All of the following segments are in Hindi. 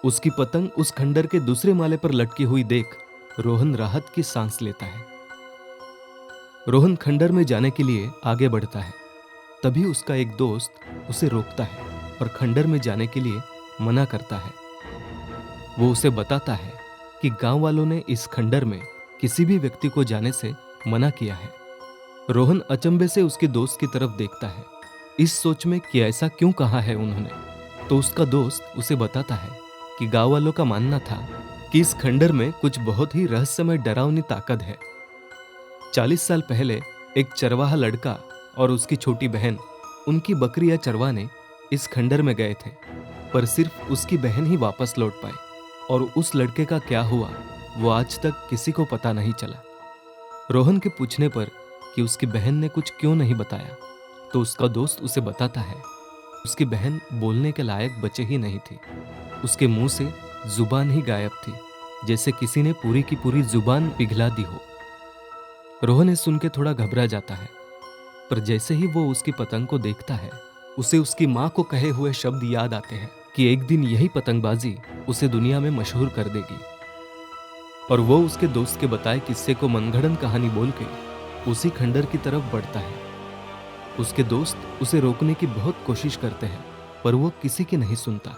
उसकी पतंग उस खंडर के दूसरे माले पर लटकी हुई देख रोहन राहत की सांस लेता है। रोहन खंडर में जाने के लिए आगे बढ़ता है। तभी उसका एक दोस्त उसे रोकता है और खंडर में जाने के लिए मना करता है। वो उसे बताता है कि गांव वालों ने इस खंडर में किसी भी व्यक्ति को जाने से मना किया है। रोहन अचंभे से उसके दोस्त की तरफ देखता है, इस सोच में कि ऐसा क्यों कहा है उन्होंने। तो उसका दोस्त उसे बताता है कि गांव वालों का मानना था कि इस खंडर में कुछ बहुत ही रहस्यमय डरावनी ताकत है। 40 साल पहले एक चरवाहा लड़का और उसकी छोटी बहन उनकी बकरियां चरवाने इस खंडर में गए थे, पर सिर्फ उसकी बहन ही वापस लौट पाई और उस लड़के का क्या हुआ वो आज तक किसी को पता नहीं चला। रोहन के पूछने पर कि उसकी बहन ने कुछ क्यों नहीं बताया, तो उसका दोस्त उसे बताता है उसकी बहन बोलने के लायक बचे ही नहीं थी। उसके मुंह से जुबान ही गायब थी, जैसे किसी ने पूरी की पूरी जुबान पिघला दी हो। रोहन इस सुन के थोड़ा घबरा जाता है, पर जैसे ही वो उसकी पतंग को देखता है उसे उसकी माँ को कहे हुए शब्द याद आते हैं कि एक दिन यही पतंगबाजी उसे दुनिया में मशहूर कर देगी। और वो उसके दोस्त के बताए किस्से को मनगढ़ंत कहानी बोल के उसी खंडर की तरफ बढ़ता है। उसके दोस्त उसे रोकने की बहुत कोशिश करते हैं, पर वो किसी की नहीं सुनता।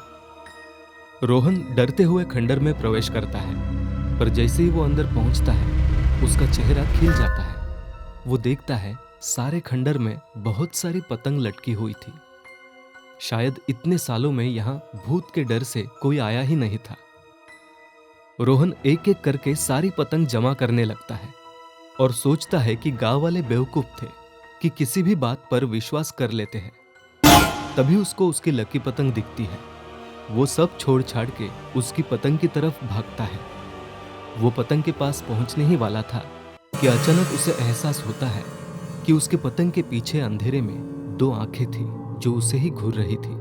रोहन डरते हुए खंडर में प्रवेश करता है, पर जैसे ही वो अंदर पहुंचता है उसका चेहरा खिल जाता है। वो देखता है सारे खंडर में बहुत सारी पतंग लटकी हुई थी। शायद इतने सालों में यहां भूत के डर से कोई आया ही नहीं था। रोहन एक एक करके सारी पतंग जमा करने लगता है और सोचता है कि गांव वाले बेवकूफ थे कि किसी भी बात पर विश्वास कर लेते हैं। तभी उसको उसकी लकी पतंग दिखती है। वो सब छोड़ छाड़ के उसकी पतंग की तरफ भागता है। वो पतंग के पास पहुंचने ही वाला था कि अचानक उसे एहसास होता है कि उसके पतंग के पीछे अंधेरे में दो आंखें थी जो उसे ही घूर रही थी।